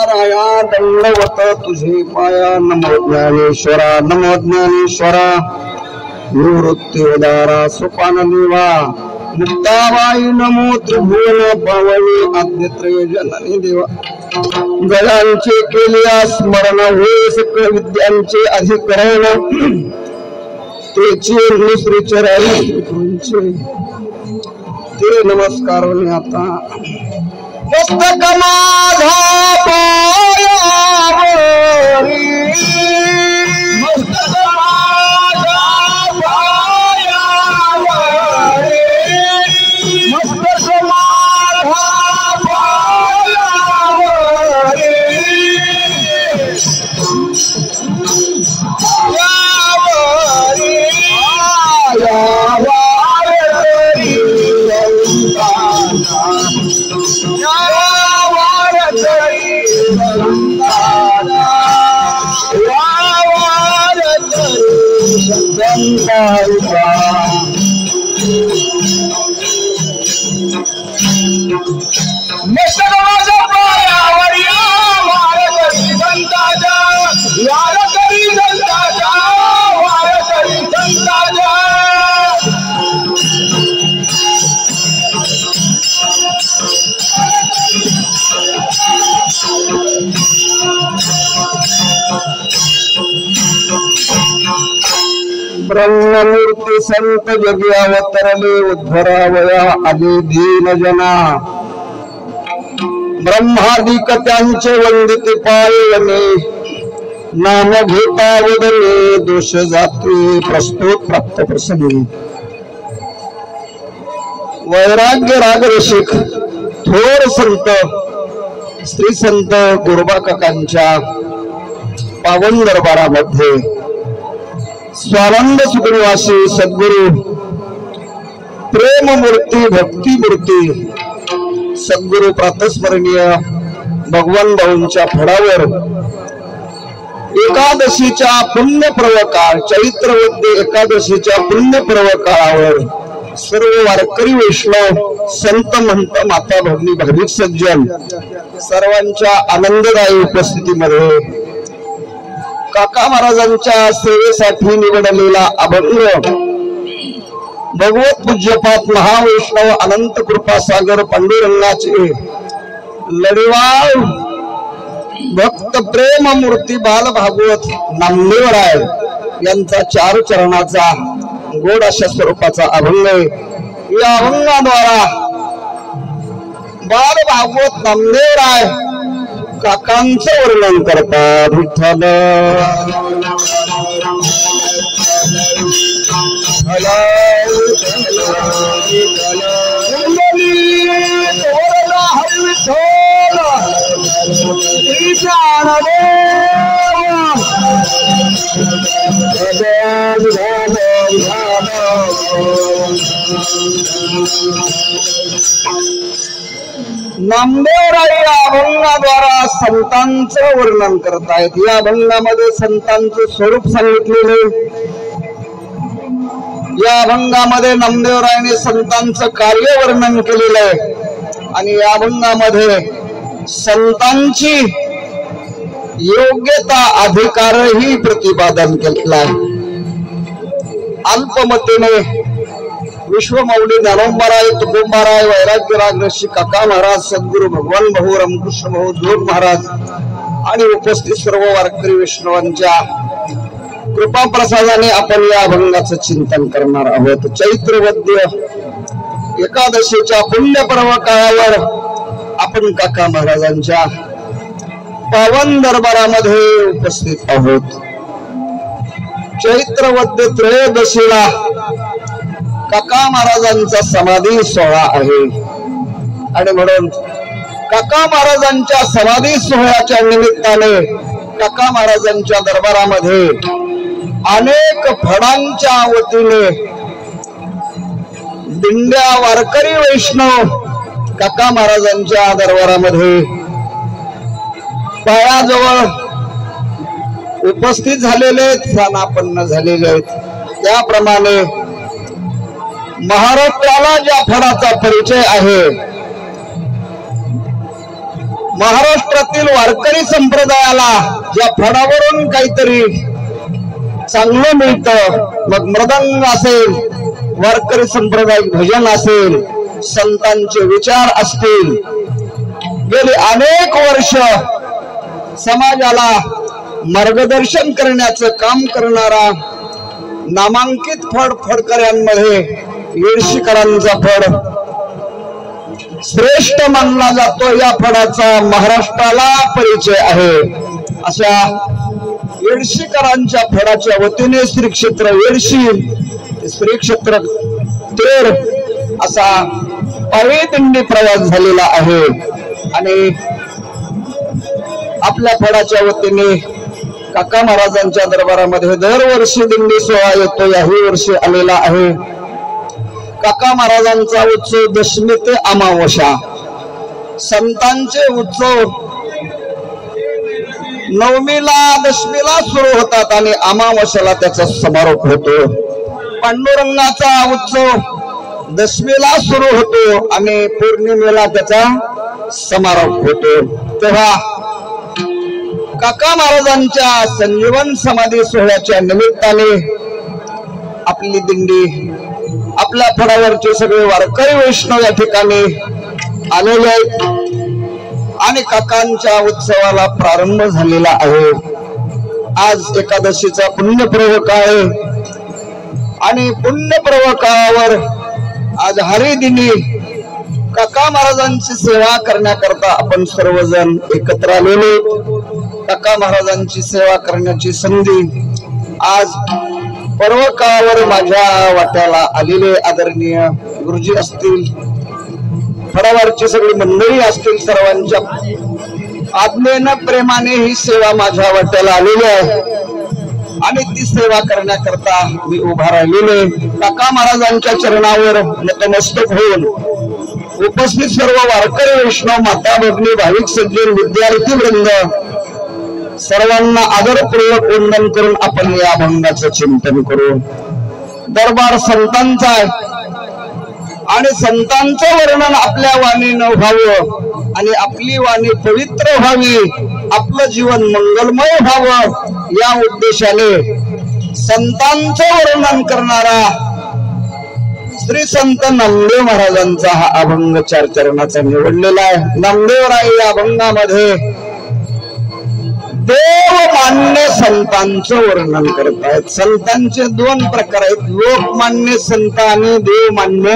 राया दंडवत तुझे पाया नमो ज्ञानेश्वरा नमो ज्ञानेश्वरा निवृत्तीदारा सोपान देवा मुक्ताबाई नमो त्रिभुवन पावनी आद्यत्रय जननी देवा गळांचे केल्या स्मरण होय सकळ विद्यांचे अधिकरण तेचे श्री चरणी ते नमस्कार आता पुस्तक माझा पायावरी पुस्तक माझा पायावरी पुस्तक माझा पायावरी ब्रह्ममूर्ती संत जगी अवतरले उद्धरावया आदि दीन जना ब्रह्मादिक त्यांचे वंदित पायवने नाम घेता वदने दोष जाते प्रस्तुत प्राप्त प्रसंगी वैराग्य राग रसिक थोर संत श्री संत गुरुबा काकांच्या पावन दरबारामध्ये स्वानंद सुखनिवासी सद्गुरु प्रेम मूर्ती भक्ती मूर्ती सद्गुरु प्रातस्मरणीय भगवान भाऊंच्या फळावर एकादशीच्या पुण्य पर्व काळ चैत्रवद्य एकादशीच्या पुण्य पर्व काळावर सर्व वारकरी वैष्णव संत महंत माता भगिनी भाविक सज्जन सर्वांच्या आनंददायी उपस्थितीमध्ये काका महाराजांच्या सेवेसाठी निवडलेला अभंग भगवत पूज्यपाद महावैष्णव अनंत कृपा सागर पांडुरंगाचे लढवाळ भक्त प्रेम मूर्ती बाल भागवत नामदेवराय यांचा 4 चरणाचा गोड अशा स्वरूपाचा अभंग या अभंगाद्वारा बाल भागवत नामदेवराय काकांचं वर्णन करतात विठ्ठल नामदेवराय या अभंगाद्वारा संतांचं वर्णन करतायत। या अभंगामध्ये संतांचं स्वरूप सांगितलेले, या अभंगामध्ये नामदेवरायाने संतांचं कार्य वर्णन केलेलं आहे आणि या अभंगामध्ये संतांची योग्यता अधिकारही प्रतिपादन केलेला आहे। अल्पमतीने विश्वमौली ज्ञानोबाराय तुकोबाराय वैराग्य राग ऋषी काका महाराज सद्गुरु भगवान भाऊ रामकृष्ण भाऊ जोग महाराज आणि उपस्थित सर्व वारकरी वैष्णवांच्या कृपा प्रसादाने आपण या अभंगाचं चिंतन करणार आहोत। चैत्रवद्य एकादशीच्या पुण्य पर्व काळावर आपण काका महाराजांच्या पावन दरबारामध्ये उपस्थित आहोत। चैत्रवद्य त्रयोदशीला काका महाराजांचा समाधी सोहळा आहे आणि म्हणून काका महाराजांच्या समाधी सोहळ्याच्या निमित्ताने काका महाराजांच्या दरबारामध्ये अनेक फडांच्या वतीने दिंड्या वारकरी वैष्णव काका महाराजांच्या दरबारामध्ये पायाजवळ उपस्थित झालेले आहेत, स्थानापन्न झालेले आहेत। त्याप्रमाणे महाराष्ट्राला ज्या फळाचा परिचय आहे महाराष्ट्रातील वारकरी संप्रदायाला या फळावरून काहीतरी चांगलं मिळतं, मग मृदंग असेल, वारकरी संप्रदायिक भजन असेल, संतांचे विचार असतील, गेली अनेक वर्ष समाजाला मार्गदर्शन करण्याचं काम करणारा नामांकित फडकऱ्यांमध्ये येडशीकरांचा फड श्रेष्ठ मानला जातो। या फडाचा महाराष्ट्राला परिचय आहे। अशा येडशीकरांच्या फडाच्या वतीने श्री क्षेत्र येडशी, श्री क्षेत्र तेर असा पायी दिंडी प्रवास झालेला आहे आणि आपल्या फडाच्या वतीने काका महाराजांच्या दरबारामध्ये दरवर्षी दिंडी सोहळा येतो। याही वर्षी आलेला आहे। काका महाराजांचा उत्सव दशमी ते अमावस्या, संतांचे उत्सव नवमीला दशमीला सुरू होतात आणि अमावस्याला त्याचा समारोप होतो। पांडुरंगाचा उत्सव दशमीला सुरू होतो आणि पौर्णिमेला त्याचा समारोप होतो। तेव्हा काका महाराजांच्या संजीवन समाधी सोहळ्याच्या निमित्ताने आपली दिंडी, आपल्या फडावरचे सगळे वारकरी वैष्णव या ठिकाणी आलेले आहेत आणि काकांच्या उत्सवाला प्रारंभ झालेला आहे। आज एकादशीचा पुण्यपर्व काळ आणि पुण्यपर्व काळावर आज हरिदिनी काका महाराजांची सेवा करण्याकरता आपण सर्वजण एकत्र आलेलो। काका महाराजांची सेवा करण्याची संधी आज पर्व काळावर माझ्या वाट्याला आलेले आदरणीय गुरुजी असतील, फडावरची सगळी मंडळी असतील, सर्वांच्या आज्ञेनं प्रेमाने ही सेवा माझ्या वाट्याला आलेली आहे आणि ती सेवा करण्याकरता मी उभा राहिलेले। काका महाराजांच्या चरणावर नतमस्तक होऊन उपस्थित सर्व वारकरी वैष्णव, माता भगिनी, भाविक सज्जन, विद्यार्थी वृंद सर्वांना आदरपूर्वक वंदन करून आपण या अभंगाचं चिंतन करू। दरबार संतांचा आहे आणि संतांचं वर्णन आपल्या वाणीनं व्हावं आणि आपली वाणी पवित्र व्हावी, आपलं जीवन मंगलमय व्हावं या उद्देशाने संतांचं वर्णन करणारा श्री संत नामदेव महाराजांचा हा अभंग 4 चरणाचा निवडलेला आहे। नामदेवराय या अभंगामध्ये देव मान्य संतांचं वर्णन करतायत। संतांचे 2 प्रकार आहेत, लोकमान्य संत आणि देवमान्य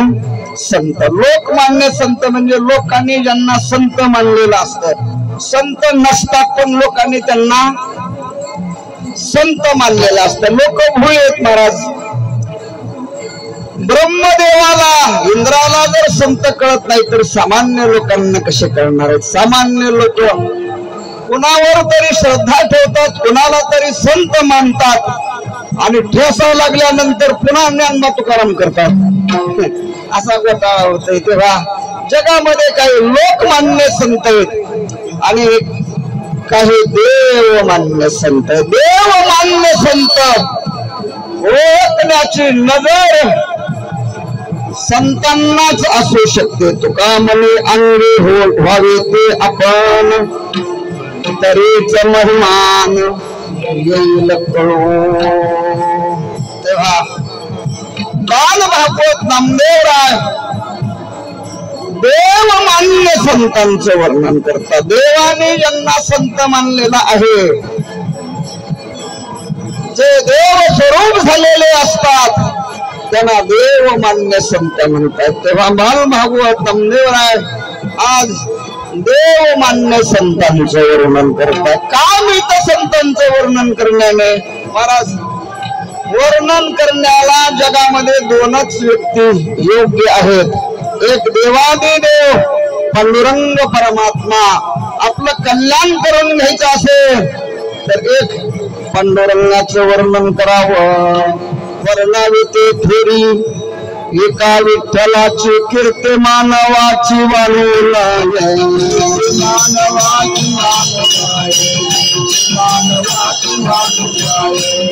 संत। लोकमान्य संत म्हणजे लोकांनी ज्यांना संत मानलेलं असतं, संत नसतात पण लोकांनी त्यांना संत मानलेलं असतं। लोक भूल आहेत महाराज। ब्रह्मदेवाला, इंद्राला जर संत कळत नाही तर सामान्य लोकांना कसे कळणार आहेत? सामान्य लोक कुणावर तरी श्रद्धा ठेवतात, कुणाला तरी संत मानतात आणि ठेसा लागल्यानंतर पुन्हा ज्ञानबा तुकाराम करतात, असा घोटाळा होतोय। तेव्हा जगामध्ये काही लोकमान्य संत आहेत आणि काही देवमान्य संत। देवमान्य संत ओळखण्याची नजर संतांनाच असू शकते। तुका म्हणे अंगी व्हावे ते आपण, तरीच महिमान येईल कळू। तेव्हा बाल भागवत नामदेवराय देवमान्य संतांचं वर्णन करतात। देवाने ज्यांना संत मानलेला आहे, जे देव स्वरूप झालेले असतात त्यांना देवमान्य संत म्हणतात। तेव्हा बाल भागवत नामदेवराय आज देवमान्य संतांचं वर्णन करतात। का मिळतं संतांचं वर्णन करण्याने? महाराज, वर्णन करण्याला जगामध्ये 2च व्यक्ती योग्य आहेत। एक देवादिदेव पांडुरंग परमात्मा, आपलं कल्याण करून घ्यायचं असेल तर एक पांडुरंगाचं वर्णन करावं। वर्णावे ते थोडी एका विठ्ठलाची कीर्ती मानवाची वाढू लागली।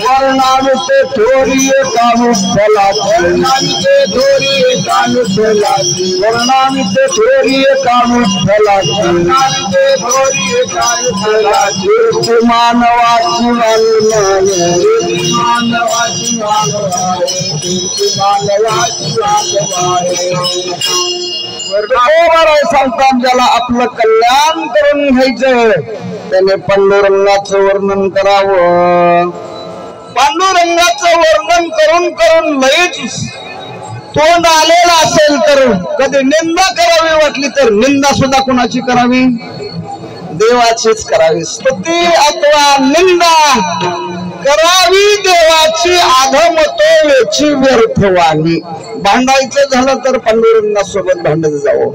वर्णावे वर्णाविते थोरी कानु फलाची वर्णाविते थोरी कानु फलाची वर्णाविते थोरी कानु फलाची वर्णाविते थोरी कानु फलाची मानवाची वालमाय मानवाची वालमाय सांगतात ज्याला आपलं कल्याण करून घ्यायचंय त्याने पांडुरंगाचं वर्णन करावं. पांडुरंगाचं वर्णन करून करून लईच तोंड आलेला असेल तर कधी निंदा करावी वाटली तर निंदा सुद्धा कुणाची करावी? देवाचीच करावी. स्तुती अथवा निंदा करावी देवाची, आधमतोवेची व्यर्थ व्हावी. भांडायचं झालं तर पांडुरंगासोबत भांडत जावं.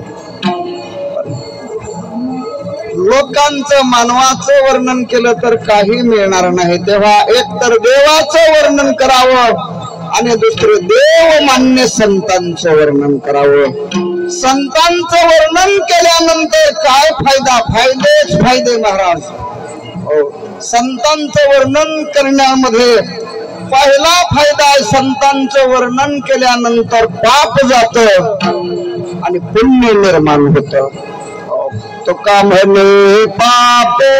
लोकांचं मानवाचं वर्णन केलं तर काही मिळणार नाही. तेव्हा एक तर देवाचं वर्णन करावं आणि दुसरे देव मान्य संतांचं वर्णन करावं. संतांचं वर्णन केल्यानंतर काय फायदा? फायदेच फायदे महाराज. हो, संतांचं वर्णन करण्यामध्ये पहिला फायदा आहे, संतांचं वर्णन केल्यानंतर पाप जात आणि पुण्य निर्माण होत. तुका म्हणे पापे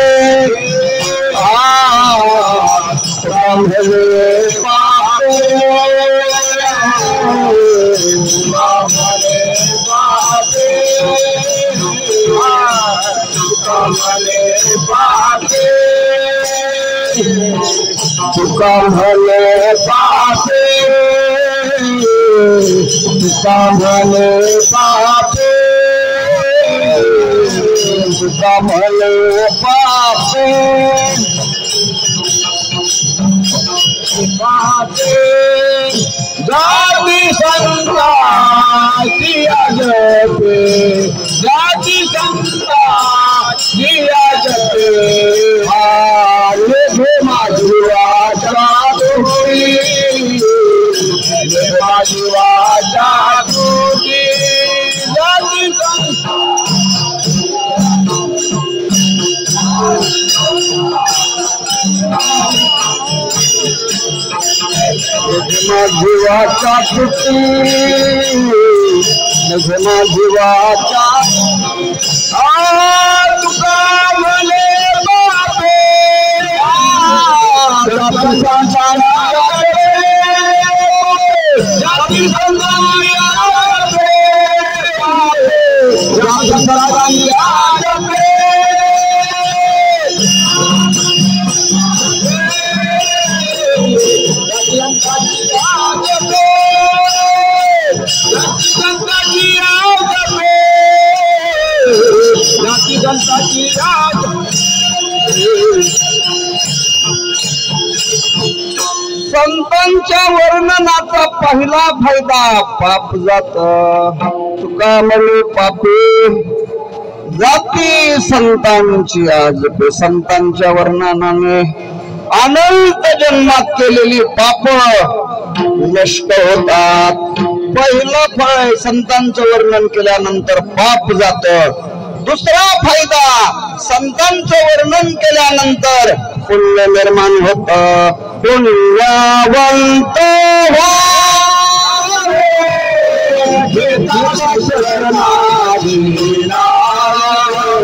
तुका म्हणे पापे तुका म्हणे पापे तुका म्हणे पापे तुका म्हणे पापे पापे जाती संताची जपे जाती संताची जपे लेघे माझी वाचा तुझी माझी वाचा तुझी जाती माझी वाचा तुझी माझी वाचा तुका म्हणे बापे जाती संतांच्या वर्णनाचा पहिला फायदा पाप जात. तुका म्हणे पापे जाती संतांची आज संतांच्या वर्णनाने अनंत जन्मात केलेली पाप नष्ट होतात. पहिलं फळ संतांचं वर्णन केल्यानंतर पाप जात. दुसरा फायदा संतांचं वर्णन केल्यानंतर पुण्य निर्माण होत. पुण्यवंत जनाची नावे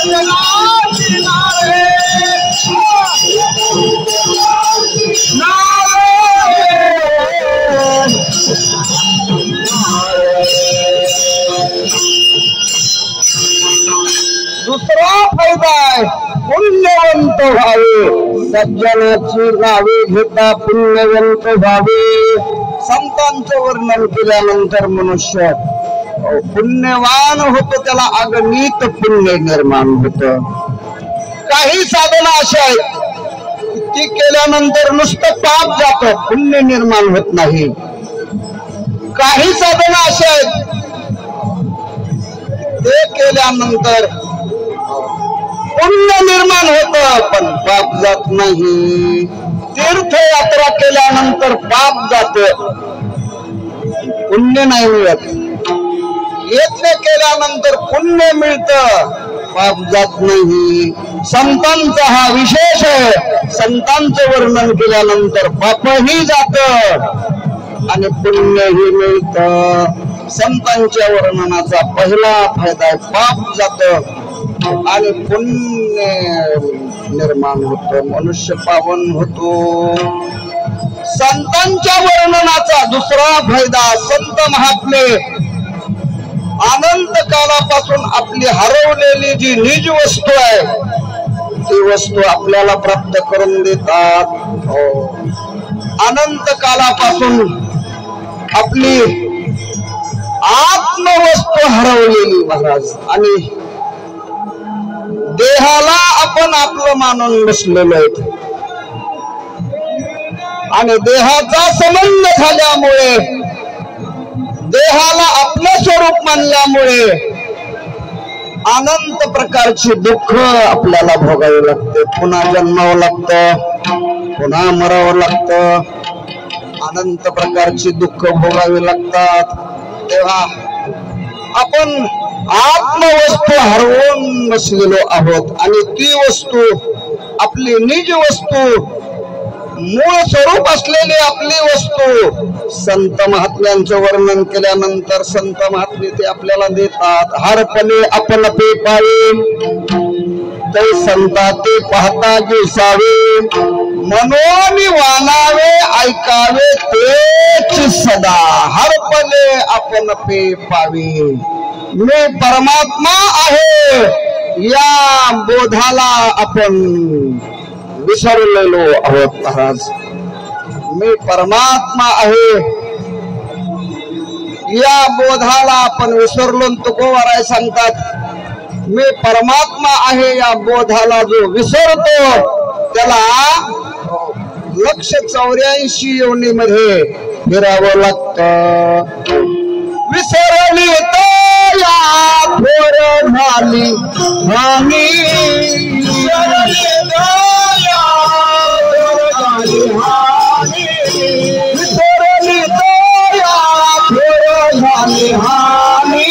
Jana पुण्यवंत व्हावे, सज्जनाची नावे घेता पुण्यवंत व्हावे. संतांचं वर्णन केल्यानंतर मनुष्य पुण्यवान होतो, त्याला अगणित पुण्य निर्माण होत. काही साधना अशा आहेत ती केल्यानंतर नुसतं पाप जातं, पुण्य निर्माण होत नाही. काही साधना अशा आहेत ते केल्यानंतर पुण्य निर्माण होत पण पाप जात नाही. तीर्थयात्रा केल्यानंतर पाप जात, पुण्य नाही मिळत. यज्ञ केल्यानंतर पुण्य मिळतं, पाप जात नाही. संतांचा हा विशेष आहे. संतांचं वर्णन केल्यानंतर पापही जात आणि पुण्यही मिळतं. संतांच्या वर्णनाचा पहिला फायदा आहे, पाप जात आणि पुण्य निर्माण होत, मनुष्य पावन होतो. संतांच्या वर्णनाचा दुसरा फायदा, संत महात्मे अनंत कालापासून आपली हरवलेली जी निज वस्तू आहे ती वस्तू आपल्याला प्राप्त करून देतात. अनंत कालापासून आपली आत्मवस्तू हरवलेली महाराज, आणि देहाला आपण आपलं मानून बसलेलो आहे आणि देहाचा संबंध झाल्यामुळे, देहाला आपलं स्वरूप मानल्यामुळे अनंत प्रकारची दुःख आपल्याला भोगावी लागते. पुन्हा जन्मावं लागतं, पुन्हा मरावं लागतं, अनंत प्रकारची दुःख भोगावी लागतात. तेव्हा आपण आत्मवस्तू हरवून बसलेलो आहोत आणि ती वस्तू आपली निज वस्तू, मूळ स्वरूप असलेली आपली वस्तू संत महात्म्यांचं वर्णन केल्यानंतर संत महात्मे ते आपल्याला देतात. हरपणे आपण पे पावे, ते संता ते पाहता दिसावे, मनोनी वानावे ऐकावे तेच सदा. हरपणे आपण पे पावे, मी परमात्मा आहे या बोधाला आपण विसरलेलो आहोत महाराज. मी परमात्मा आहे या बोधाला आपण विसरलो. तुकोबाराय सांगतात, मी परमात्मा आहे या बोधाला जो विसरतो त्याला 184 योनीमध्ये फिरावं लागतं. विसरली तो या थोर झाली हानी, विसरली तो या थोर झाली हानी,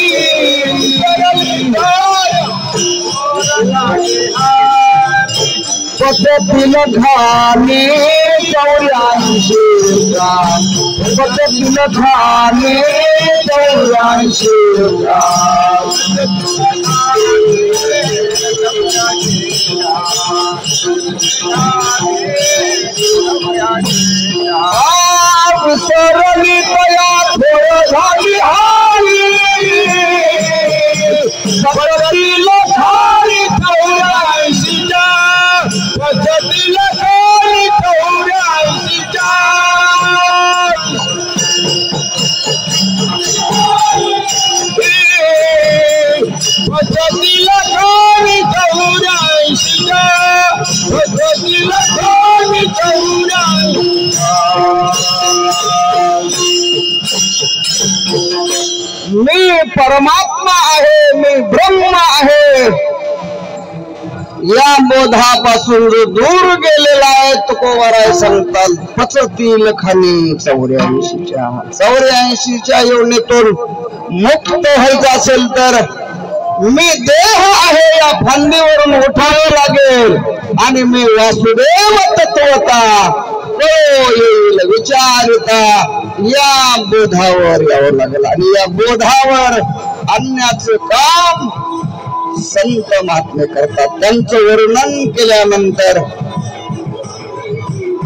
पद्धतील घाणे 84 पद्धतील घाणे 84 विसरली तया थोर झाली हानी, पद्धतील घाणी 84 पद्धतील घाणी 84 पद्धतील घाणी 84 पद्धतील घाणी 84. मी परमात्मा आहे, मी ब्रह्म आहे या बोधापासून जो दूर गेलेला आहे तुकोबाराय सांगतात, पचतील खाणी 84 योनीतून मुक्त व्हायचं असेल तर मी देह आहे या फांदीवरून उठावे लागेल आणि मी वासुदेव तत्वता तो येईल विचारिता या बोधावर यावं लागेल. आणि या बोधावर आणण्याचं काम संत महात्मे करतात. त्यांचं वर्णन केल्यानंतर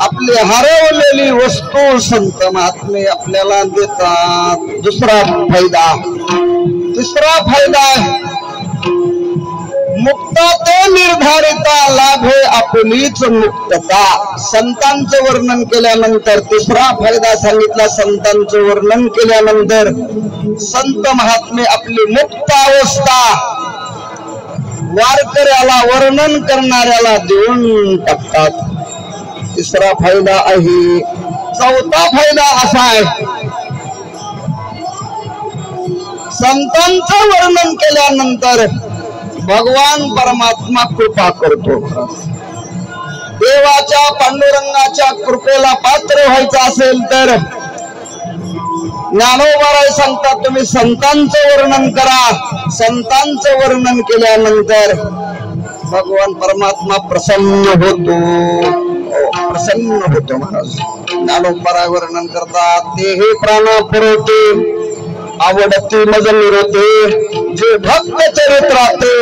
आपली हरवलेली वस्तू संत महात्मे आपल्याला देतात. दुसरा फायदा, तिसरा फायदा, मुक्ता ते निर्धारिता लाभे आपलीच मुक्तता. संतांचं वर्णन केल्यानंतर तिसरा फायदा सांगितला. संतांचं वर्णन केल्यानंतर संत महात्मे आपली मुक्त अवस्था वारकऱ्याला वर्णन करणाऱ्याला देऊन टाकतात. तिसरा फायदा आहे. चौथा फायदा असा आहे, संतांचं वर्णन केल्यानंतर भगवान परमात्मा कृपा करतो. देवाच्या पांडुरंगाच्या कृपेला पात्र व्हायचं असेल तर ज्ञानोबा सांगतात तुम्ही संतांचं वर्णन करा. संतांचं वर्णन केल्यानंतर भगवान परमात्मा प्रसन्न होतो. प्रसन्न होतो महाराज. ज्ञानोबा वर्णन करतात ते हे प्राणा पुरवते आवडती मज निरते जे भक्त चरित्राते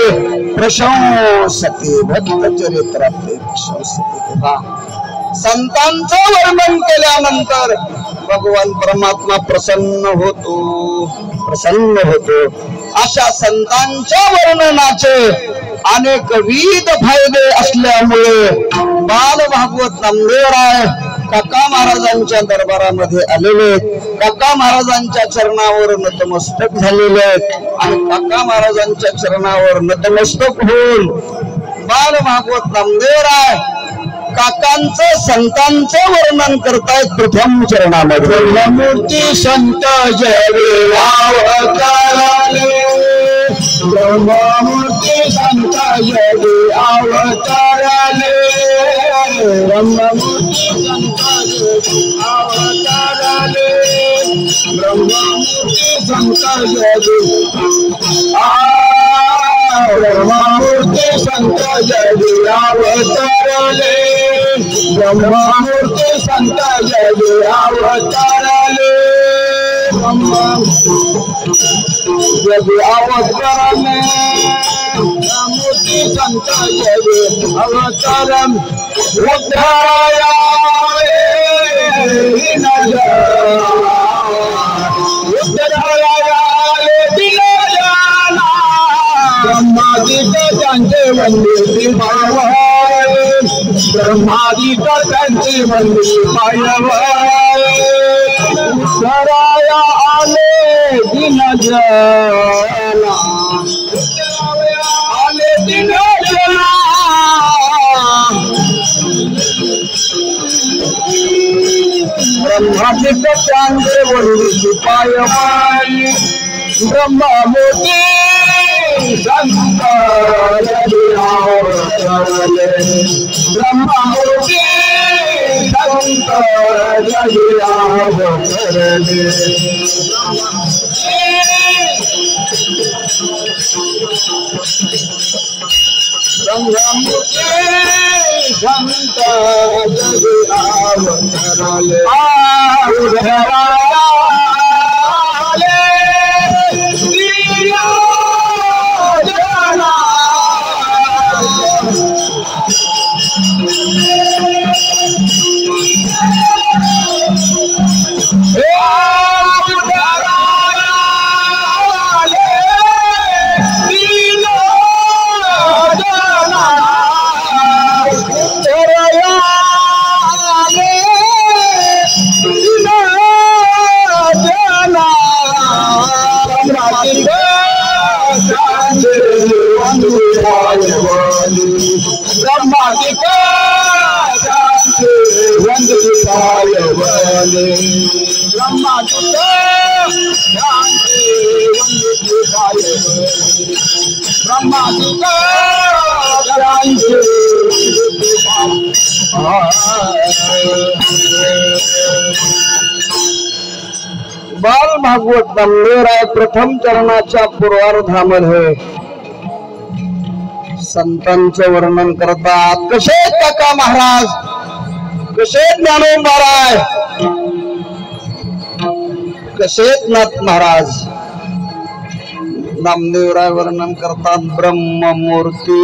प्रशंसते. भक्त चरित्राते प्रशंसते. संतांचं वर्णन केल्यानंतर भगवान परमात्मा प्रसन्न होतो. प्रसन्न होतो. अशा संतांच्या वर्णनाचे अनेक विविध फायदे असल्यामुळे बाल भागवत नामदेवराय काका महाराजांच्या दरबारामध्ये आलेले, काका महाराजांच्या चरणावर नतमस्तक झालेले आणि काका महाराजांच्या चरणावर नतमस्तक होऊन बाल भागवत नामदेवराय काकांचं संतांचं वर्णन करतायत प्रथम चरणामध्ये. ब्रह्ममूर्ती संत जय अवताराले, ब्रह्ममूर्ती संत जय अवताराले, ब्रह्ममूर्ती संत जय अवताराले, ब्रह्ममूर्ती संत जय ब्रह्ममूर्ती संत जय अवताराले, ब्रह्ममूर्ती संत जय अवताराले, जय अवताराले, ब्रह्ममूर्ती संत जय अवतारम उद्धाराया ब्रह्मादिकांचे मंदिर पायवाय, ब्रह्मादिकांचे मंदिर पायवाय, उद्धराया आले दिन जना, आले दिन जना, ब्रह्मादिकांचे मंदिर पायवाय, ब्रह्ममूर्ती संत जय अवताराले, ब्रह्ममूर्ती संत जय अवताराले, ब्रह्ममूर्ती संत जय अवताराले, उद्धराया बाल भागवत नामदेवराय प्रथम चरणाच्या पूर्वार्धामध्ये संतांचे वर्णन करतात. कसे काका महाराज, कसे ज्ञानोबाराय, कसे नाथ महाराज. नामदेवराय वर्णन करतात ब्रह्ममूर्ती.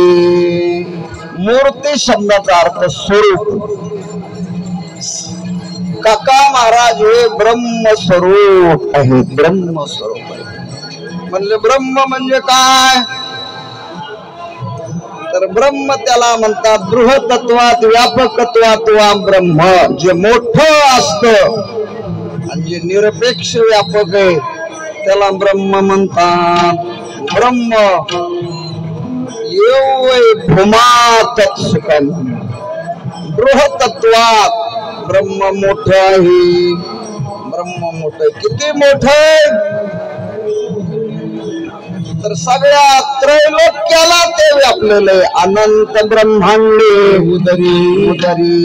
मूर्ती शब्दाचा अर्थ स्वरूप. काका महाराज हे ब्रह्मस्वरूप आहे. ब्रह्मस्वरूप आहे म्हणले ब्रह्म म्हणजे काय? तर ब्रह्म त्याला म्हणतात बृहतत्वात व्यापकत्वात वा ब्रह्म. जे मोठं असतं आणि जे निरपेक्ष व्यापक आहे त्याला ब्रह्म म्हणतात. ब्रह्म येवै भूमा तत्सुखम. बृहतत्वात ब्रह्म मोठं आहे. ब्रह्म मोठं किती मोठं तर सगळ्या त्रैलोक्याला ते व्यापलेले. अनंत ब्रह्मांडे उदरी उदरी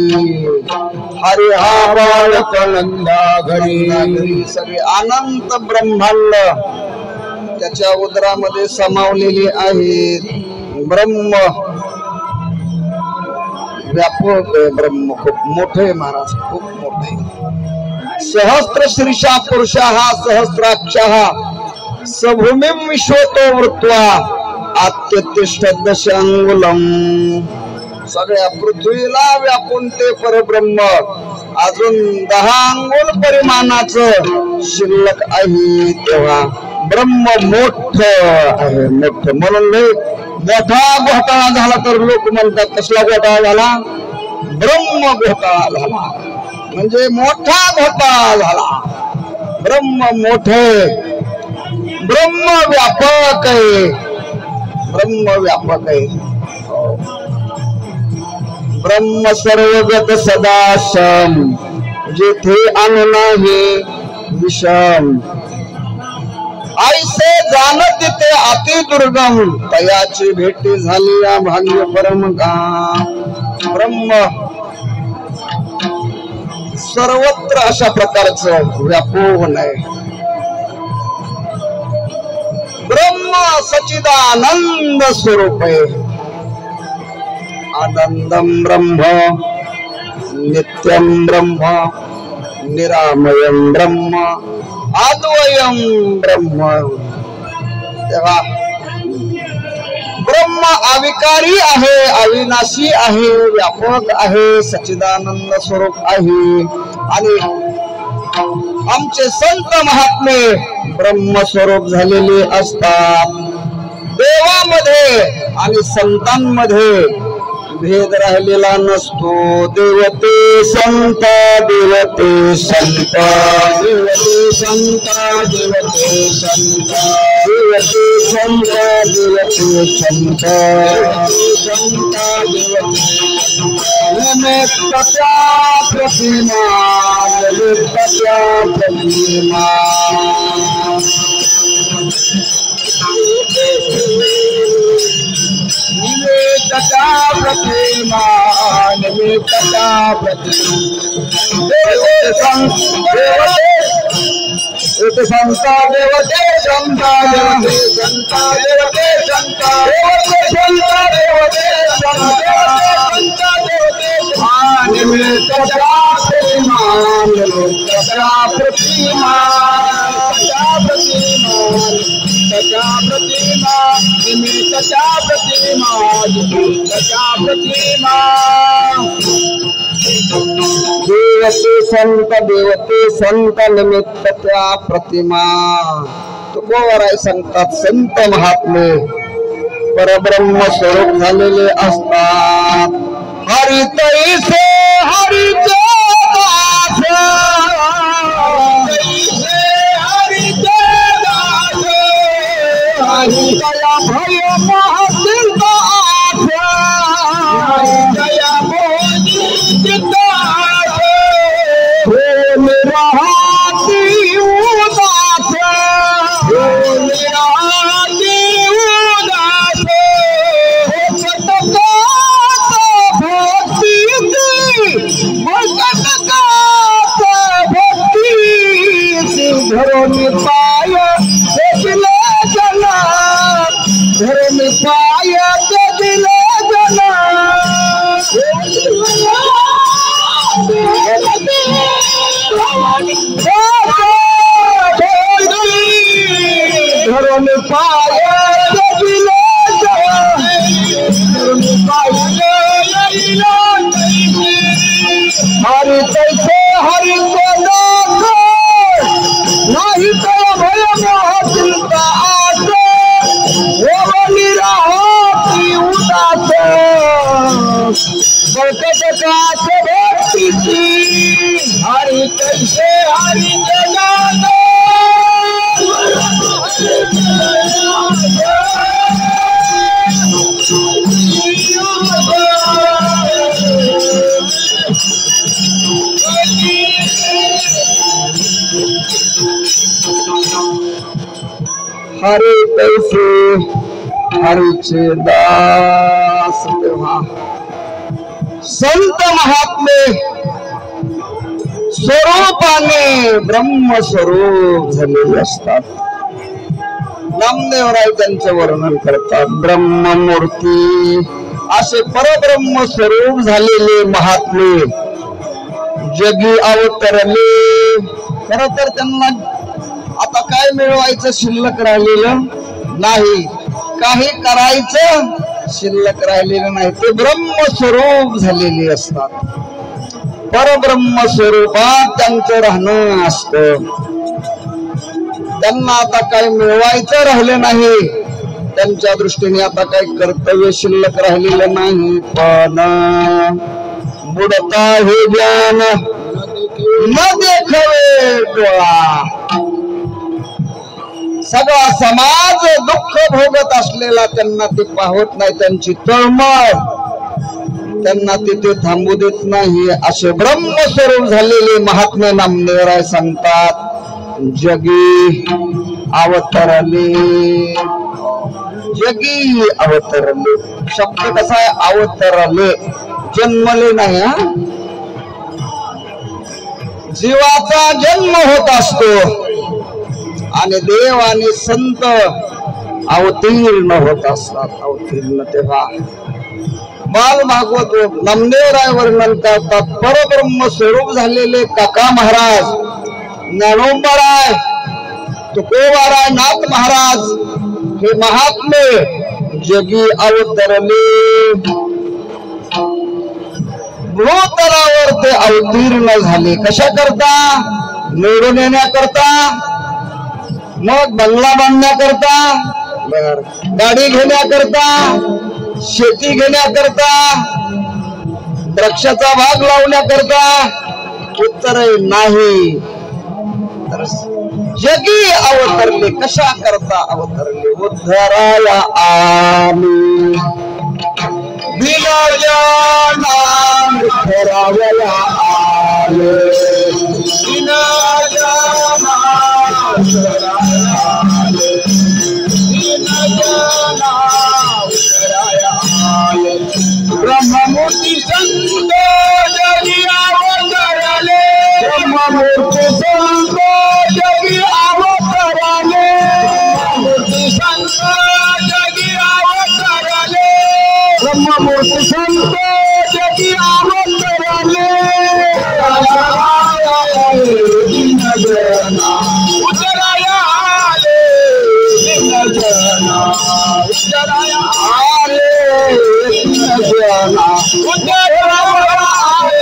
हरि हा बाळक नंदा घरी. सगळे अनंत ब्रह्मांड त्याच्या उदरामध्ये समावलेली आहेत. ब्रह्म व्यापक आहे. ब्रह्म खूप मोठे महाराज, खूप मोठे. सहस्त्र शीर्षा पुरुषा हा सहस्राक्षः सभूमिं विश्वतो वृत्वा आत्यतिष्ठ दशांगुलम. सगळ्या पृथ्वीला व्यापून ते परब्रह्म अजून 10 अंगुल परिमाणाचं शिल्लक आहे. तेव्हा ब्रह्म मोठ आहे. मोठ म्हणून मोठा घोटाळा झाला तर लोक म्हणतात कसला घोटाळा झाला? ब्रह्म घोटाळा झाला. म्हणजे मोठा घोटाळा झाला. ब्रह्म मोठे, ब्रह्म व्यापक आहे. ब्रह्म व्यापक आहे. ब्रह्म सर्वगत सदाशम जेथे अनु नाही विषम. ऐसे जाण तिथे अति दुर्गम तयाची भेटी झाली या भाग्य परमगा. ब्रह्म सर्वत्र अशा प्रकारचं व्यापून आहे. ब्रह्म सच्चिदानंद स्वरूप आहे. आनंदम ब्रह्म नित्यम ब्रह्म निरामयम ब्रह्म अद्वयम ब्रह्म. तेव्हा ब्रह्म अविकारी आहे, अविनाशी आहे, व्यापक आहे, सच्चिदानंद स्वरूप आहे. आणि आमचे संत महात्मे ब्रह्मस्वरूप झालेले असतात. देवामध्ये आणि संतांमध्ये भेद राहिलेला नसतो. देवते संत देवते संत देवते संत देवते संत देवते संत देवते संत संत देवते निमित्तच्या प्रतिमा निमित्तच्या प्रतिमा. निमित्तच्या प्रतिमा निमित्तच्या प्रतिमा. देवते संत देवते संत देवते संत देवते संत देवते संत देवते संत देवते संत देवते. निमित्तच्या प्रतिमा निमित्तच्या प्रतिमा प्रतिमा प्रतिमा निमित्तच्या प्रतिमा निमित्तच्या प्रतिमा. देवते संत निमित्तच्या प्रतिमा. तुकोबाराय सांगतात संत महात्मे परब्रह्म स्वरूप झालेले असतात. हरितैसे हरिचे दास हरिचे दास हरिदया भय महसिल दास हरिदया भय दास हो मेरा हाथी उदास हो मेरा हाथी उदास घरों में पाया दिले जना घरों में पाया दिले जना. घरों में पाया दिले जना घरों में पाया हरि कैसे हरि को नाही तो भय महसिल का आस वो निराहाती उदास बळकट काच भक्तीची हरी कैसे हरी जगात हरे कैसे हरीचे दास तेव्हा संत महात्मे स्वरूपाने ब्रह्मस्वरूप झालेले असतात. नामदेवराय त्यांचे वर्णन करतात. ब्रह्ममूर्ती असे परब्रह्म स्वरूप झालेले महात्मे जगी अवतरले. खर तर त्यांना आता काय मिळवायचं शिल्लक राहिलेलं नाही, काही करायचं शिल्लक राहिलेलं नाही. ते ब्रह्मस्वरूप झालेले असतात. परब्रह्म स्वरूपात त्यांचं राहणं असतं. त्यांना आता काही मिळवायचं राहिलं नाही. त्यांच्या दृष्टीने आता काही कर्तव्य शिल्लक राहिलेलं नाही. पण बुडता हे ज्ञान न देखवे डोळा. सगळा समाज दुःख भोगत असलेला त्यांना ते पाहत नाही. त्यांची तळमळ त्यांना तिथे थांबू देत नाही. असे ब्रह्मस्वरूप झालेले महात्मे नामदेवराय सांगतात जगी अवतरले. जगी अवतरले शब्द कसा आहे? अवतरले, जन्मले नाही. जीवाचा जन्म होत असतो आणि देव आणि संत अवतीर्ण होत असतात. अवतीर्ण तेव्हा बाल भागवत नामदेवराय वर्णन करतात. परब्रह्म स्वरूप झालेले काका महाराज, ज्ञानोबाराय, तुकोबाराय, नाथ महाराज हे महात्मे जगी अवतरले. भूतलावर ते अवतीर्ण झाले. कशा करता? निवडून येण्याकरता, मग बंगला बांधण्याकरता, गाडी घेण्याकरता, शेती घेण्याकरता, द्राक्षाचा भाग लावण्याकरता. उत्तर नाही. तर जगी अवतरले. कशा करता अवतरले? उद्धराया आम्ही विनाजना उद्धरावया आले. विनाजना ब्रह्ममूर्ती संत जगी अवतरले. ब्रह्ममूर्ती संत जगी अवतरले. ब्रह्ममूर्ती संत जगी अवतरले. ब्रह्ममूर्ती संत जगी अवतरले. उतराया आले उतराया आले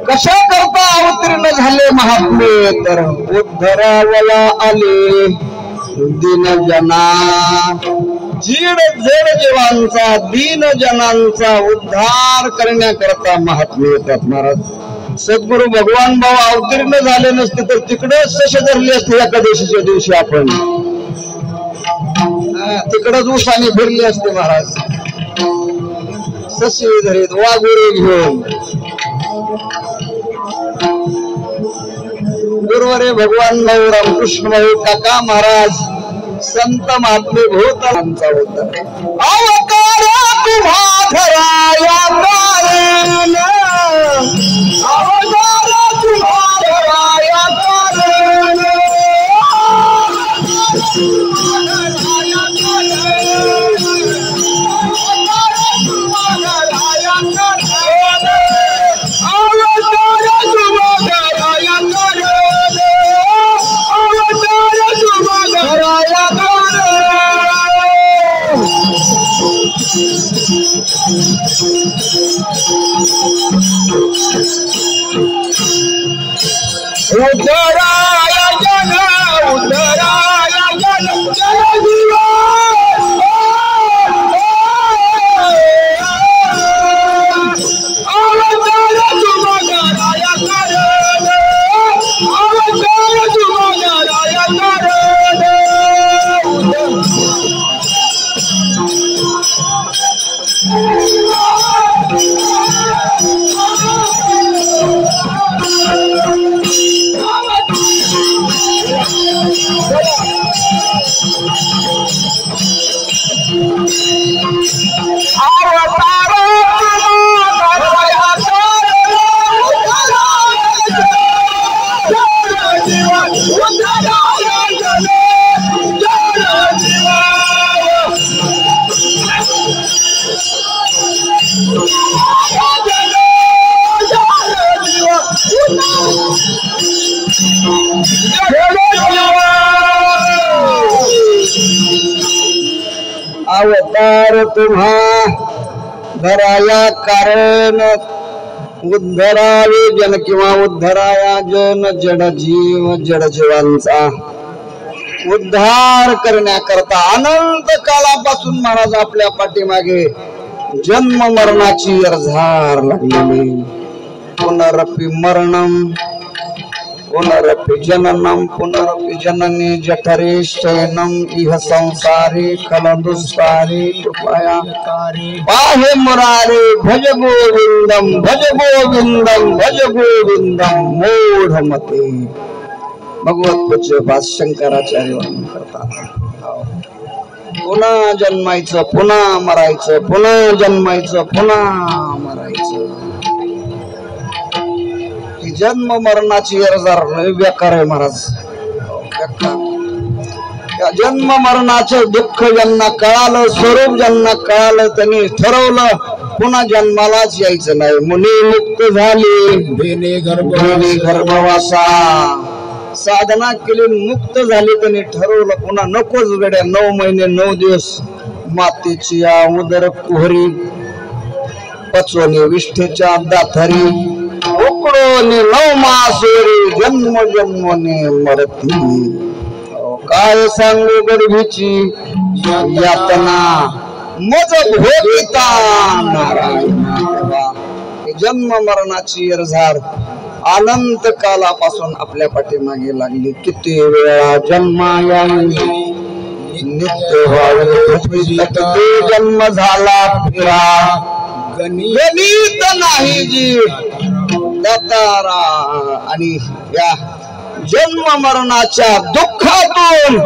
कशा करता अवतीर्ण झाले महात्मे? तर उद्धरावला आले दीन जना. जीड जड जीवांचा, दीन जनांचा उद्धार करण्याकरता महात्मे येतात. महाराज सद्गुरु भगवान भाऊ अवतीर्ण झाले नसते तर तिकडे सश धरली असते. एकादशीच्या दिवशी आपण तिकडच उसाने फिरली असते. महाराज सशी धरीत वाघुरे घेऊन. गुरुवरे भगवान भाऊ, रामकृष्ण भाऊ, काका महाराज, संत महात्मे भूतांचा होता. अवतार तुम्हा धराया कारण, अवतार तुम्हा धराया कारण. उद्धराय जन उद्धराय जन जन जीवा अवतार तुम्हाराय करण अवतार तुम्हाराय करण अवतार तुम्हा धराया कारण उद्धरावे जन किंवा उद्धराया जन जड जीव जड जीवांचा उद्धार करण्याकरता अनंत काळापासून महाराज आपल्या पाठीमागे जन्म मरणाची अर्धार लागलेली पुनरपि मरणम पुनरपि जननम पुनरपि जननी जठरे शयनम इह संसारे खलदुस्तारे कृपया पाहे मुरारे भज गोविंदम भज गोविंदम भज गोविंदम मूढमते भगवत पूज्य शंकराचार्य करतात पुन्हा जन्मायचं पुन्हा मरायचं पुन्हा जन्मायचं पुन्हा मरायचं जन्म मरणाची अर्जार बेकार आहे महाराज जन्म मरणाचं दुःख ज्यांना कळालं स्वरूप ज्यांना कळालं त्यांनी ठरवलं पुन्हा जन्मालाच यायचं नाही मुनी मुक्त झाली भेने गर्भवासा साधना केली मुक्त झाली त्यांनी ठरवलं पुन्हा नकोच गड्या 9 महिने 9 दिवस मातेची उदर कुहरी पचवणी विष्ठेच्या दाथरी उकडोनी 9 मासोरी जन्म जन्मने मरती काय सांगू गर्भीची यातना मज भोगिता नारायण जन्म मरणाची अर्धार अनंत कालापासून आपल्या पाठीमागे लागली किती वेळा जन्माया नित्य व्हावे जन्म झाला फिरा गणित नाही जी दातारा आणि या जन्म मरणाच्या दुःखातून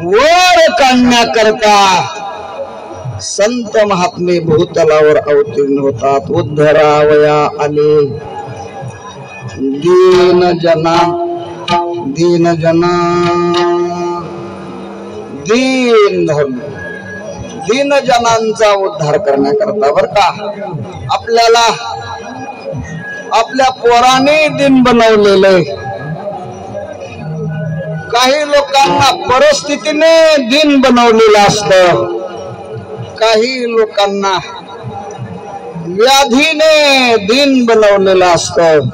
वर काढण्याकरता संत महात्मे भूतलावर अवतीर्ण होतात उद्धरावया आले दीन जना दीन जनांचा उद्धार करण्याकरता बर का आपल्याला आपल्या पोराने दिन बनवलेलं काही लोकांना परिस्थितीने दिन बनवलेलं असतं काही लोकांना व्याधीने दिन बनवलेलं असतं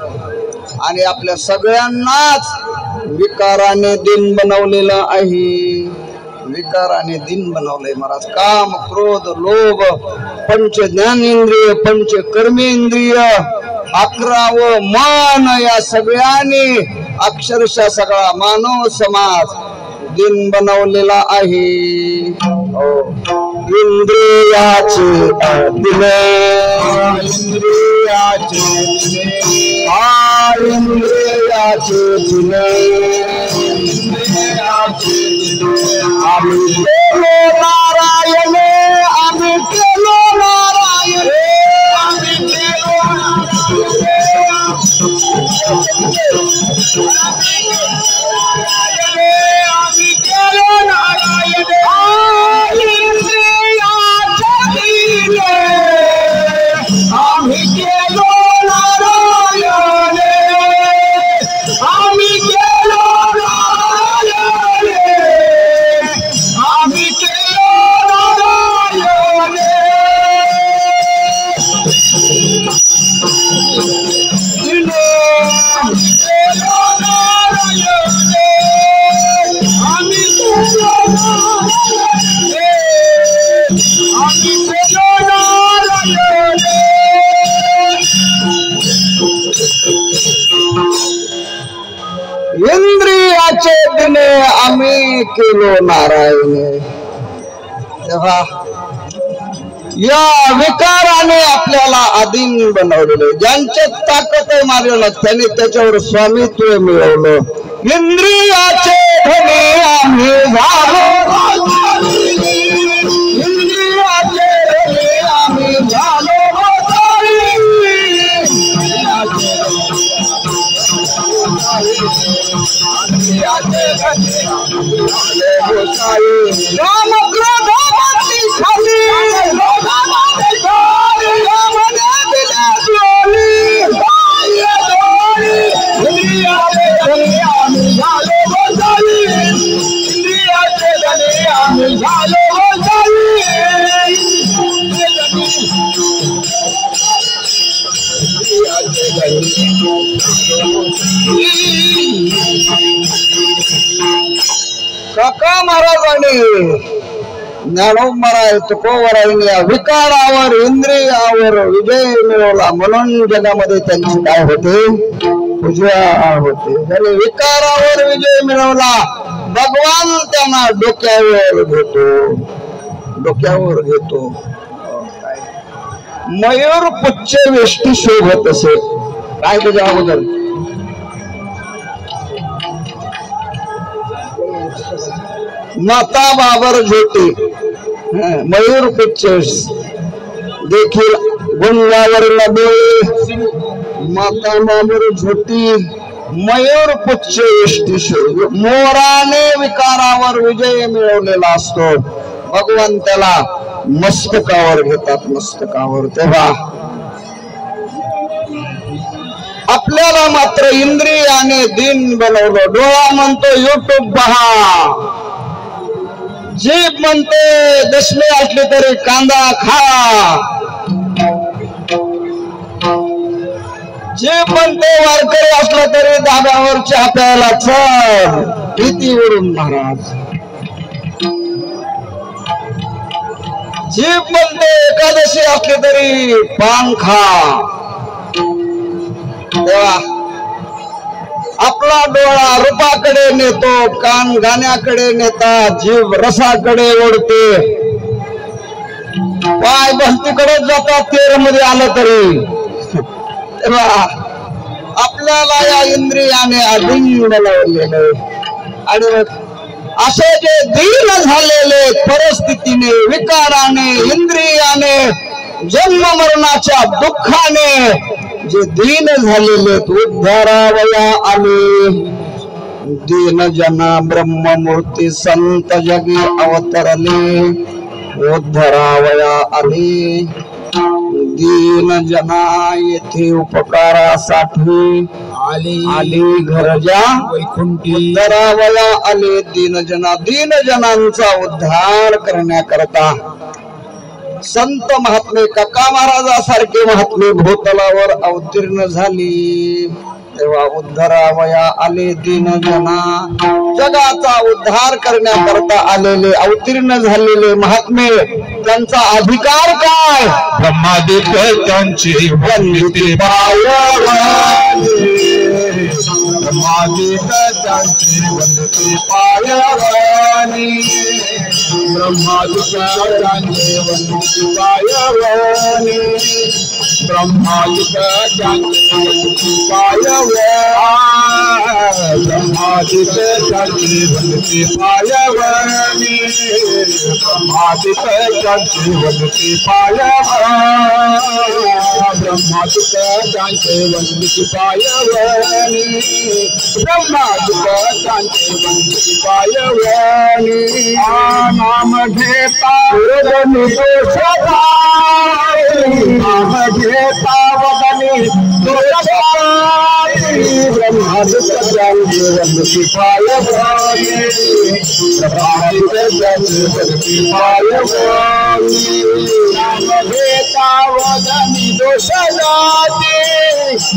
आणि आपल्या सगळ्यांनाच विकाराने दिन बनवलेलं आहे विकाराने दिन बनवलंय महाराज काम क्रोध लोभ पंच ज्ञानेंद्रिय पंच कर्मेंद्रिय 11 मन या सगळ्यांनी अक्षरशः सगळा मानव समाज दिन बनवलेला आहे इंद्रियाचे दिले इंद्रियाचे दिले आम्ही केलो नारायण आम्ही केलो नारायण आम्ही केलो आम्ही केलो नारायण आम्ही केलो नारायण आम्ही केलो नारायण आम्ही केलो तिने आम्ही केलो नारायण. तेव्हा या विकाराने आपल्याला अधीन बनवलेले, ज्यांच्यात ताकद आहे मारलं त्यांनी त्याच्यावर स्वामित्व मिळवलं. इंद्रियाचे धनी आम्ही झालो, इंद्रियाचे धनी आम्ही झालो. काका महाराजांनी ज्ञानोबराय तुकोबरायांनी या विकारावर इंद्रियावर विजय मिळवला म्हणून जगामध्ये त्यांची काय होते, पूजा होते. त्यांनी विकारावर विजय मिळवला, भगवान त्यांना डोक्यावर घेतो. मयूर पुच्छ वेष्टी शोभत असे. काय तुझ्या अगोदर माता बाबर झोटी मयूर पुच्छ देखील गुंजावर नबे. माता बाबर झोटी मयूर पुच्छ वेष्टी शोभ. मोराने विकारावर विजय मिळवलेला असतो, भगवान त्याला मस्तकावर घेतात, मस्तकावर. तेव्हा आपल्याला मात्र इंद्रियाने दीन बनवलं. डोळा म्हणतो युट्यूब पहा, जीभ म्हणते दशमी असली तरी कांदा खा, जीभ म्हणते वारकरी असला तरी धाब्यावर चहा प्यायला चल, भीतीवरून महाराज. जीभ म्हणते एकादशी असली तरी पान खा. तेव्हा आपला डोळा रूपाकडे नेतो, कान गाण्याकडे नेतात, जीभ रसाकडे ओढते, पाय भक्तीकडे जातात तेरमध्ये आलं तरी. तेव्हा आपल्याला या इंद्रियाने अधीन बनवलेलं. आणि असे जे दीन झालेले परिस्थितीने, विकाराने, इंद्रियाने, जन्म मरणाच्या दुःखाने जे दीन झालेले उद्धारावया आले. दीन जना ब्रह्ममूर्ती संत जगी अवतरले, उद्धारावया आले. दीन जना येथे उपकारासाठी आली घरजा वैकुंठी. उद्धारावया आले दीन जना. दीन जनांचा उद्धार करण्याकरता संत महात्मे काका महाराजासारखे महात्मे भूतलावर अवतीर्ण झाली. तेव्हा उद्धारावया आले दीन जना. जगाचा उद्धार करण्याकरता आलेले अवतीर्ण झालेले महात्मे, त्यांचा अधिकार काय? ब्रह्मादिक त्यांची वंदिते पायावरी, ब्रह्मादिक त्यांची वंदिते पायावरी, ब्रह्मादिक त्यांची वंदिते पायावरी, ब्रह्मादिक त्यांची वंदिते पायावरी, ब्रह्मादिक त्यांची वंदिते पायावरी, ब्रह्मादिक त्यांची वंदिते पायावरी, ब्रह्मादिक त्यांची वंदिते पायावरी, ब्रह्मादिक त्यांची वंदिते पायावरी. नाम घेता वदनी दोषदायी, नाम घेता वदनी दोषदायी, ब्रह्मादिक त्यांची वंदिते पायावरी, ब्रह्मादिक त्यांची वंदिते पायावरी. नाम घेता वदनी दोषदायी,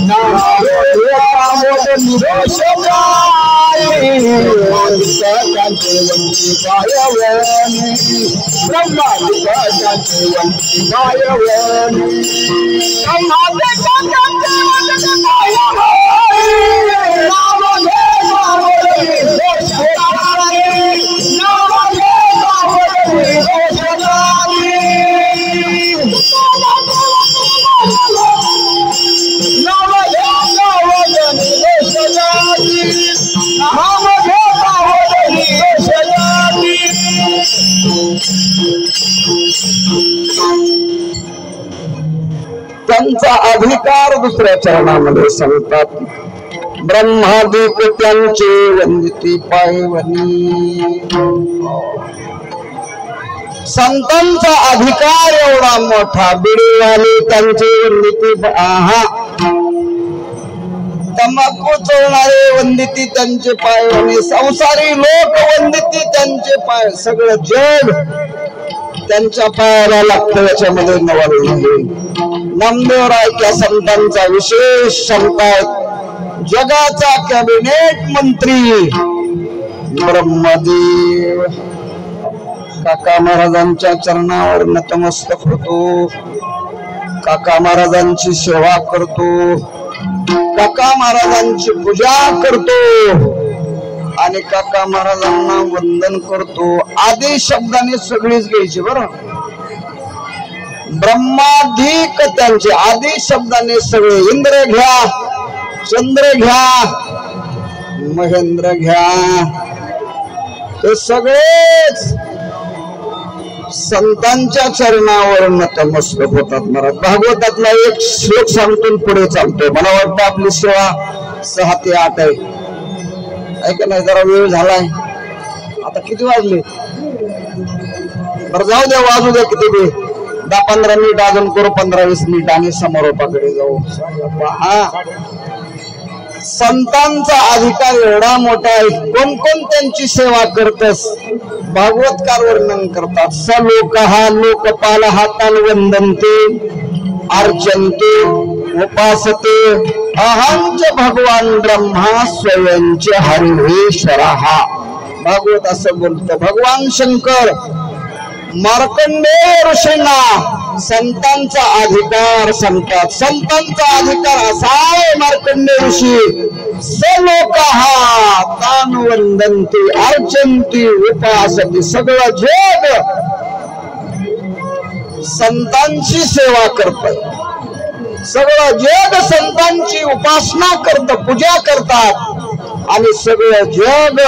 नाम घेता वदनी दोषदायी, ब्रह्मादिक त्यांची वंदिते पायावरी, ब्रह्मादिक त्यांची वंदिते पायावरी, ब्रह्मादिक त्यांची वंदिते पायावरी. नाम घेता वदनी दोषदायी, संतांचा अधिकार दुसऱ्या चरणामध्ये सांगतात. ब्रह्मादिक त्यांचे वंदिती पायवनी. संतांचा अधिकार एवढा मोठा, बिडीवाले त्यांचे वंदिती. तंबाखू चोरणारे वंदिती त्यांचे पाय, आणि संसारी लोक वंदिती त्यांचे पाय. सगळं जग त्यांच्या पायाला लागतं. याच्यामध्ये नवल नाही. नामदेवरायच्या संतांचा विशेष संताप. जगाचा कॅबिनेट मंत्री ब्रह्मदेव काका महाराजांच्या चरणावर नतमस्तक होतो. काका महाराजांची सेवा करतो. काका महाराजांची पूजा करतो आणि काका महाराजांना वंदन करतो. आदी शब्दाने सगळीच घ्यायची बरं. ब्रह्माधिक त्यांचे आदी शब्दाने सगळे. इंद्र घ्या, चंद्र घ्या, महेंद्र घ्या, ते सगळेच संतांच्या चरणावर नतमस्तक होतात. महाराज भागवतातला एक श्लोक सांगतो पुढे चालतो. मला वाटतं आपली सेवा 6 ते 8 आहे का नाही? जरा वेळ झालाय. आता किती वाजले? बरं जाऊ द्या, वाजू द्या किती बी. 10-15 मिनिट अजून करू. 15-20 मिनिट आणि समारोपाकडे जाऊ. संतांचा अधिकार एवढा मोठा आहे. कोण कोण त्यांची सेवा करतस? भागवतकार वर्णन करतात. स लोकहा लोकपाल हाताल वंदनते अर्चनते उपासते अहंच भगवान ब्रह्मा स्वयंच हरिहेश्वरा. भागवत असं बोलतं. भगवान शंकर मार्कंडेय ऋषींना संतांचा अधिकार सांगतात. संतांचा अधिकार असा आहे मार्कंडेय ऋषी. स लोकहा तान वंदन्ते अर्चन्ते उपासते. सगळं जग संतांची सेवा करत. सगळं जग संतांची उपासना करत, पूजा करतात आणि सगळं जग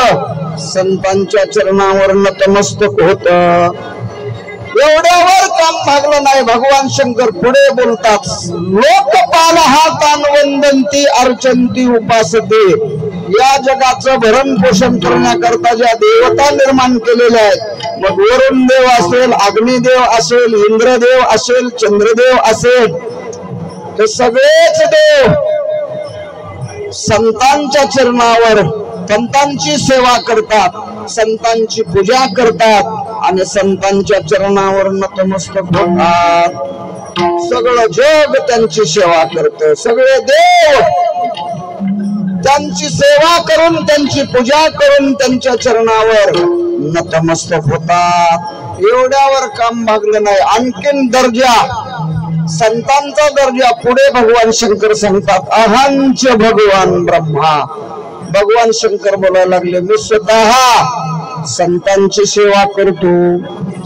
संतांच्या चरणावर नतमस्तक होत. एवढ्यावर काम भागलं नाही. भगवान शंकर पुढे बोलतात. लोकपाल हातान वंदन्ती अर्चन्ती उपासते. या जगाचं भरण पोषण करण्याकरता ज्या देवता निर्माण केलेल्या आहेत, मग वरुण देव असेल, अग्निदेव असेल, इंद्रदेव असेल, चंद्रदेव असेल, ते सगळेच देव संतांच्या चरणावर संतांची सेवा करतात, संतांची पूजा करतात आणि संतांच्या चरणावर नतमस्तक होतात. सगळं जग त्यांची सेवा करत. सगळे देव त्यांची सेवा करून, त्यांची पूजा करून त्यांच्या चरणावर नतमस्तक होतात. एवढ्यावर काम भागलं नाही. आणखीन दर्जा, संतांचा दर्जा पुढे भगवान शंकर सांगतात. अहंच भगवान ब्रह्मा. भगवान शंकर बोलायला लागले, मी स्वतः संतांची सेवा करतो,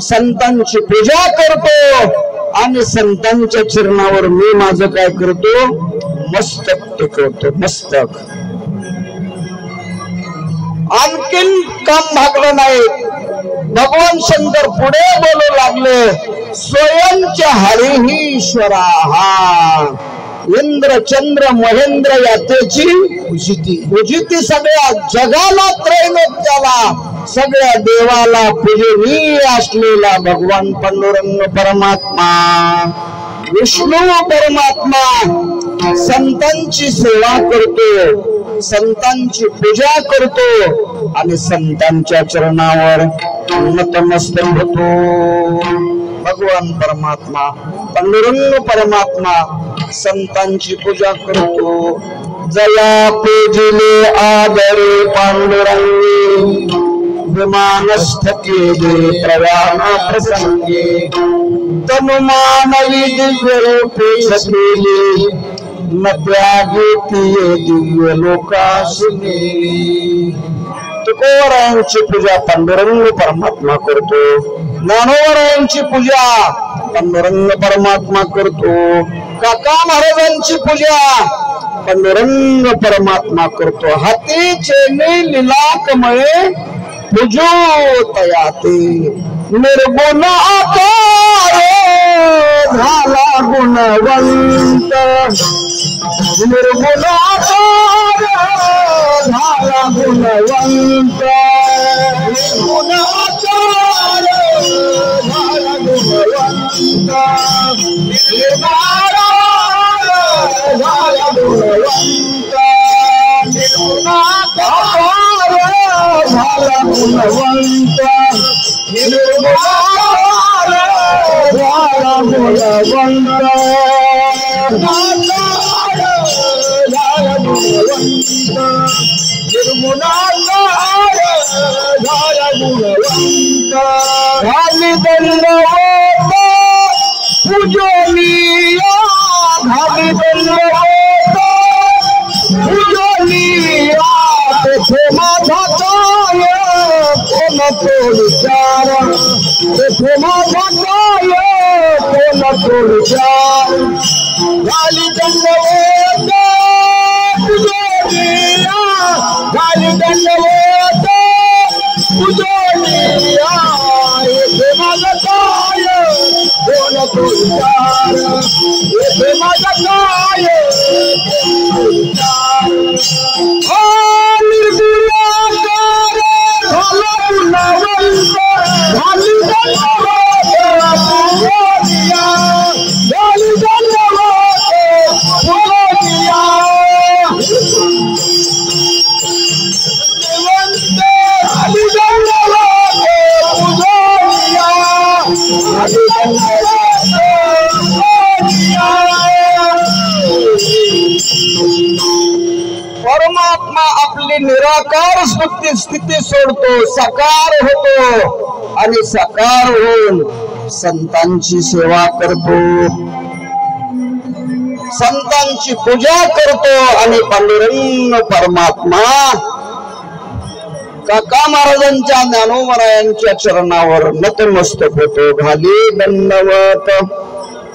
संतांची पूजा करतो आणि संतांच्या चरणावर मी माझं काय करतो? मस्तक टेकवतो. मस्तक. आणखीन काम भागलं नाही. भगवान शंकर पुढे बोलू लागले, स्वयंच हरिही ईश्वरा. इंद्र चंद्र महेंद्र यातेची पूजिती. सगळ्या जगाला, त्रैलोक्याला, सगळ्या देवाला पूजनीय असलेला भगवान पांडुरंग परमात्मा, विष्णू परमात्मा संतांची सेवा करतो, संतांची पूजा करतो आणि संतांच्या चरणावर नतमस्तक होतो. भगवान परमात्मा पांडुरंग परमात्मा संतांची पूजा करतो. जया पूजिले आदरे पांडुरंगे, विमानस्थ केले प्रयाणा प्रसंगे, तनुमानवी दिव्य रूपे सकेले, न त्यागे तिये दिव्य लोकास नेले. तुकोबरायांची पूजा पांडुरंग परमात्मा करतो. ज्ञानोबरायांची पूजा पांडुरंग परमात्मा करतो. काका महाराजांची पूजा पांडुरंग परमात्मा करतो. हाती चेने लीला कमळे पूजो तयाते, निर्गुण आकारे झाला गुणवंत निर्गुणाकार झाला गुणवंत निर्गुणाकार झाला गुणवंत निर्गुणाकार झाला गुणवंत निर्गुणाकार झाला गुणवंत निर्गुणाकार झाला गुणवंत झाला गुणवंत निर्गुणाकार झाला गुणवंत घाली दंडवत पूजनीया घाली दंडवत पूजनीया तेथे माझा काय कोण तो विचार तेथे माझा काय कोण तो विचार घाली दंडवत पूजनीया घाली दंडवत पूजनीया येथे माझा काय कोण तो विचार येथे माझा काय निर्गुणाकार झाला गुणवंत घाली दंडवत पूजनीया घाली दंडवत पूजनीया घाली दंडवत पूजनीया घाली दंडवत पूजनीया परमात्मा आपली निराकार स्थिती सोडतो साकार होतो आणि साकार होऊन संतांची सेवा करतो संतांची पूजा करतो आणि पांडुरंग परमात्मा काका महाराजांच्या ज्ञानोमरायांच्या चरणावर नतमस्तक होतो घाली दंडवत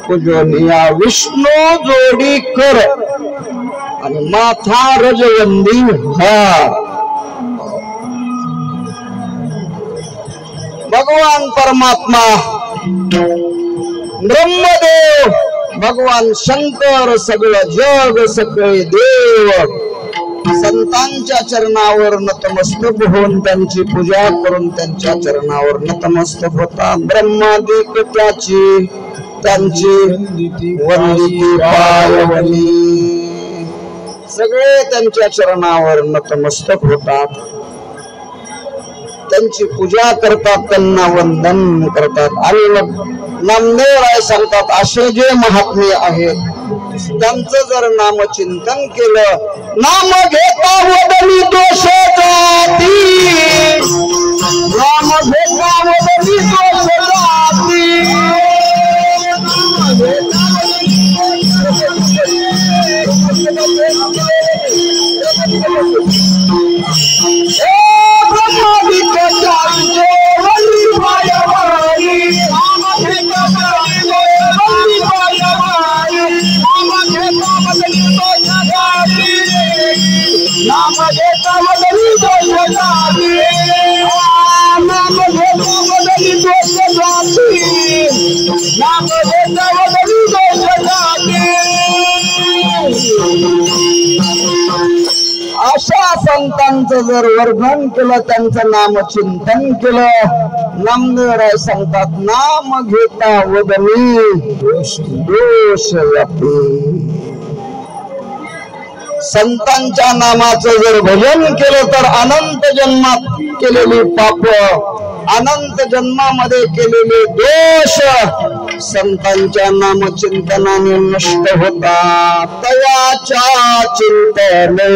पूजनीया विष्णू जोडी कर आणि माथा रजवंदी हार भगवान परमात्मा ब्रह्मदेव भगवान शंकर सगळं जग सगळे देव संतांच्या चरणावर नतमस्तक होऊन त्यांची पूजा करून त्यांच्या चरणावर नतमस्तक होता ब्रह्मादिक त्यांची वंदिती पायवली सगळे त्यांच्या चरणावर नतमस्तक होतात त्यांची पूजा करतात त्यांना वंदन करतात आणि मग नामदेव राय सांगतात असे जे महात्मे आहेत त्यांचं जर नामचिंतन केलं नाम घेता वदनी दोष जाती नाम घेता वदनी दोष जाती अशा संतांचं जर वर्णन केलं त्यांचं नाम चिंतन केलं नामदेवराय सांगतात नाम घेता वदनी दोष व्यापी संतांच्या नामाचं जर भजन केलं तर अनंत जन्मात केलेली पाप अनंत जन्मामध्ये केलेले दोष संतांच्या नामचिंतनाने नष्ट होतात तयाच्या चिंतने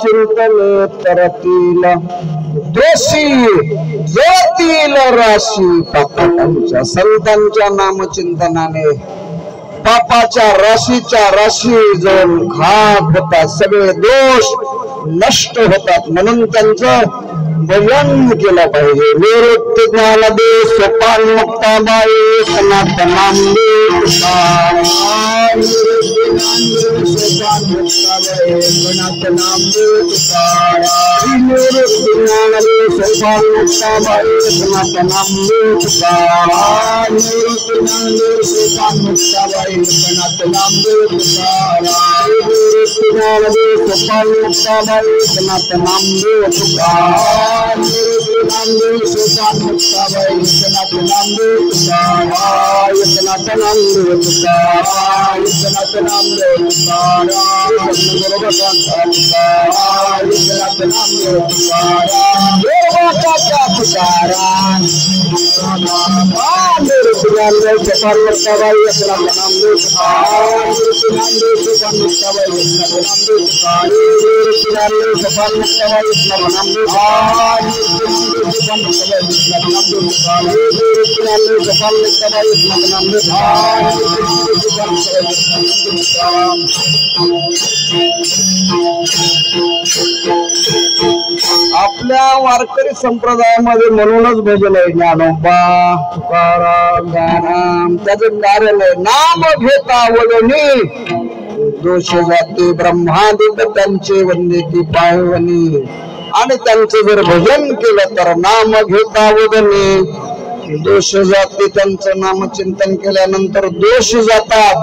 चिंतने तरतील दोषी जातील राशी पापांच्या संतांच्या नामचिंतनाने पापाच्या राशीच्या राशी जळून खाक होतात, सगळे दोष नष्ट होतात. म्हणून त्यांचं भजन केलं पाहिजे. निवृत्ती ज्ञानदे सोपान मुक्ताबाई सनातनांबे आपल्या वारकरी संप्रदायामध्ये म्हणूनच भजन आहे. ज्ञानोबा तुकाराम ज्ञानाम त्याचं कारण आहे. नाम घेता वदनी दोष जाते ब्रह्मादिक त्यांचे वंदिती पायवनी. आणि त्यांचं जर भजन केलं तर नाम घेता वदनी दोष जाते. त्यांचं नामचिंतन केल्यानंतर दोष जातात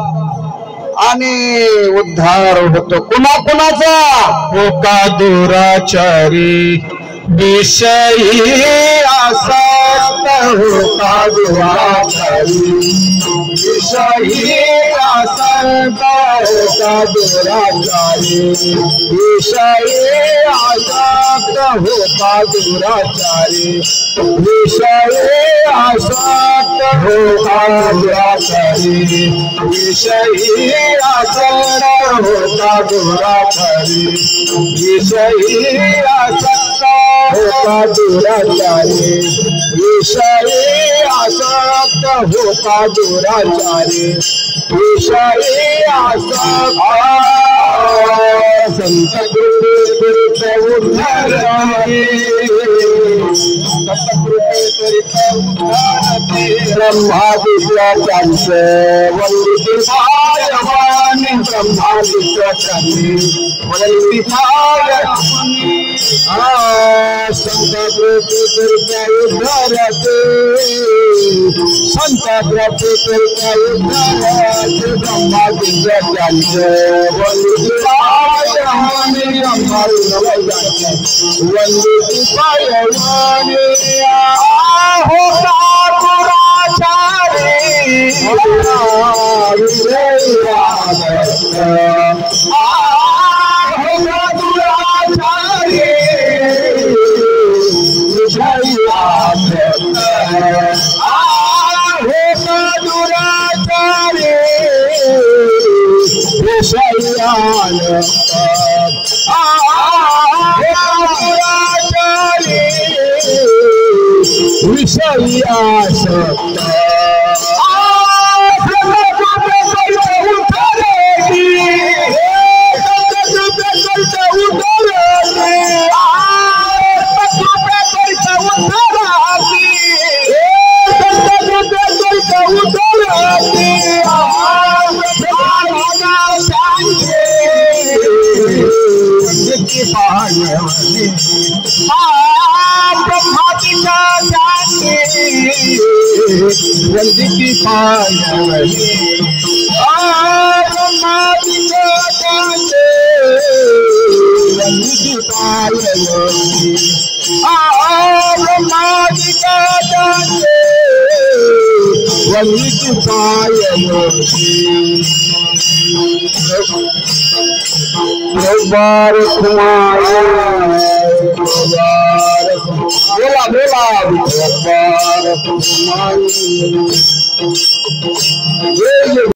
आणि उद्धार होतो. कुणाचा होता दुराचारी विषयी आसक्त होता दुराचारी विषयी आसक्त होता दुराचारी विषयी आसक्त होता दुराचारी विषयी आसक्त होता दुराचारी विषयी आसक्त होता दुराचारी विषयी आसक्त होता दुराचारी विषयी आसक्त होता दुराचारी विषयी आसक्त संत कृपे उद्धारते संत कृपे उद्धारते ब्रह्मादित्या त्यांचे वंदित पायवानी ब्रह्मादित्य चंडी वल्लिपाय संत प्रभु कृपा उद्धरते संत प्रभु कृपा उद्धरते ब्रह्मादित्य चंडी वल्लिपाय वल्लिपाय हो बोला